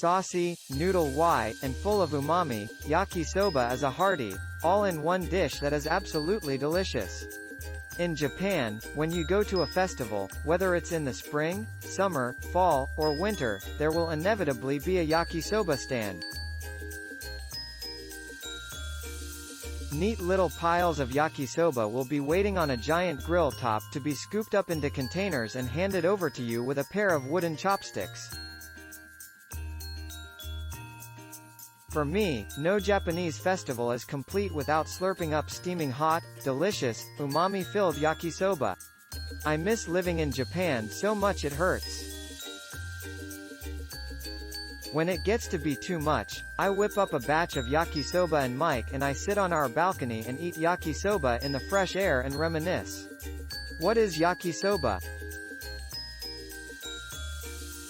Saucy, noodle y, and full of umami, yakisoba is a hearty, all-in-one dish that is absolutely delicious. In Japan, when you go to a festival, whether it's in the spring, summer, fall, or winter, there will inevitably be a yakisoba stand. Neat little piles of yakisoba will be waiting on a giant grill top to be scooped up into containers and handed over to you with a pair of wooden chopsticks. For me, no Japanese festival is complete without slurping up steaming hot, delicious, umami-filled yakisoba. I miss living in Japan so much it hurts. When it gets to be too much, I whip up a batch of yakisoba and Mike and I sit on our balcony and eat yakisoba in the fresh air and reminisce. What is yakisoba?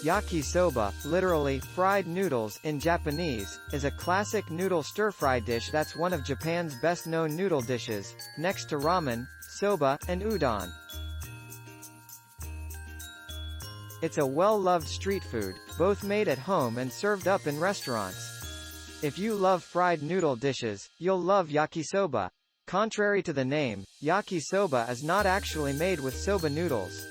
Yakisoba, literally, fried noodles in Japanese, is a classic noodle stir-fry dish that's one of Japan's best-known noodle dishes, next to ramen, soba, and udon. It's a well-loved street food, both made at home and served up in restaurants. If you love fried noodle dishes, you'll love yakisoba. Contrary to the name, yakisoba is not actually made with soba noodles.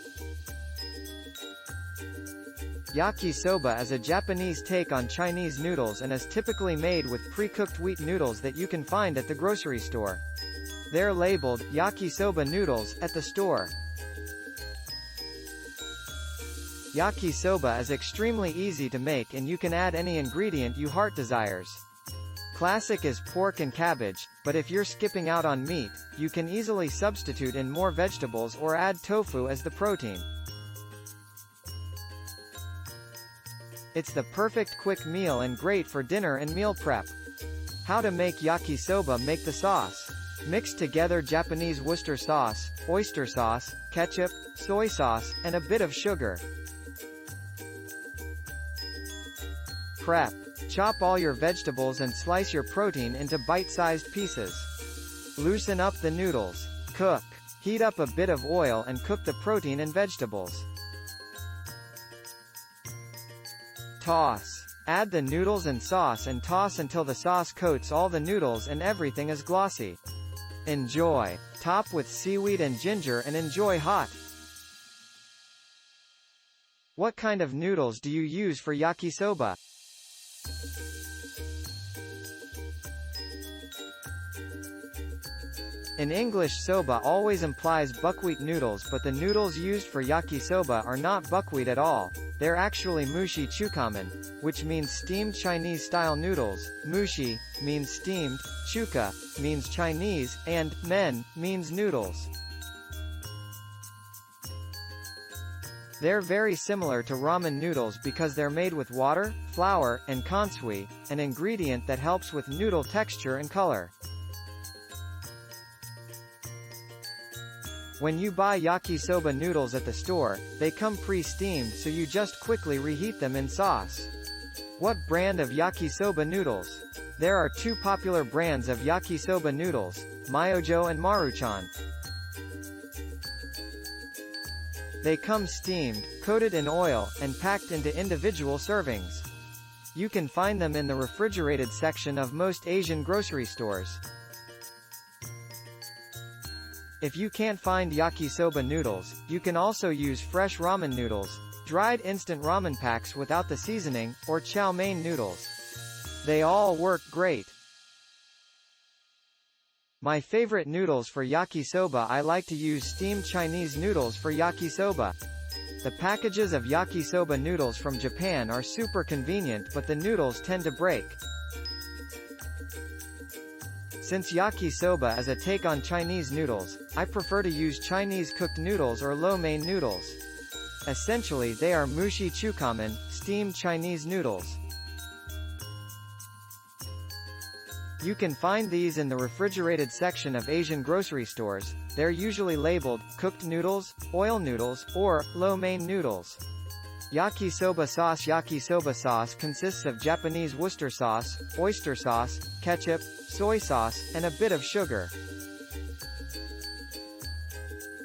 Yakisoba is a Japanese take on Chinese noodles and is typically made with pre-cooked wheat noodles that you can find at the grocery store. They're labeled yakisoba noodles at the store. Yakisoba is extremely easy to make and you can add any ingredient your heart desires. Classic is pork and cabbage, but if you're skipping out on meat, you can easily substitute in more vegetables or add tofu as the protein. It's the perfect quick meal and great for dinner and meal prep. How to make yakisoba? Make the sauce. Mix together Japanese Worcester sauce, oyster sauce, ketchup, soy sauce, and a bit of sugar. Prep. Chop all your vegetables and slice your protein into bite-sized pieces. Loosen up the noodles. Cook. Heat up a bit of oil and cook the protein and vegetables. Toss. Add the noodles and sauce and toss until the sauce coats all the noodles and everything is glossy. Enjoy. Top with seaweed and ginger and enjoy hot. What kind of noodles do you use for yakisoba? In English, soba always implies buckwheat noodles, but the noodles used for yakisoba are not buckwheat at all. They're actually mushi chukamen, which means steamed Chinese-style noodles. Mushi means steamed, chuka means Chinese, and men means noodles. They're very similar to ramen noodles because they're made with water, flour, and kansui, an ingredient that helps with noodle texture and color. When you buy yakisoba noodles at the store, they come pre-steamed so you just quickly reheat them in sauce. What brand of yakisoba noodles? There are two popular brands of yakisoba noodles, Myojo and Maruchan. They come steamed, coated in oil, and packed into individual servings. You can find them in the refrigerated section of most Asian grocery stores. If you can't find yakisoba noodles, you can also use fresh ramen noodles, dried instant ramen packs without the seasoning, or chow mein noodles. They all work great. My favorite noodles for yakisoba: I like to use steamed Chinese noodles for yakisoba. The packages of yakisoba noodles from Japan are super convenient, but the noodles tend to break. Since yakisoba is a take on Chinese noodles, I prefer to use Chinese cooked noodles or lo mein noodles. Essentially they are mushi chukamen, steamed Chinese noodles. You can find these in the refrigerated section of Asian grocery stores. They're usually labeled cooked noodles, oil noodles, or lo mein noodles. Yakisoba sauce consists of Japanese Worcester sauce, oyster sauce, ketchup, soy sauce, and a bit of sugar.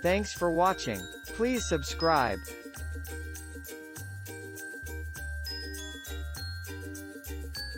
Thanks for watching. Please subscribe.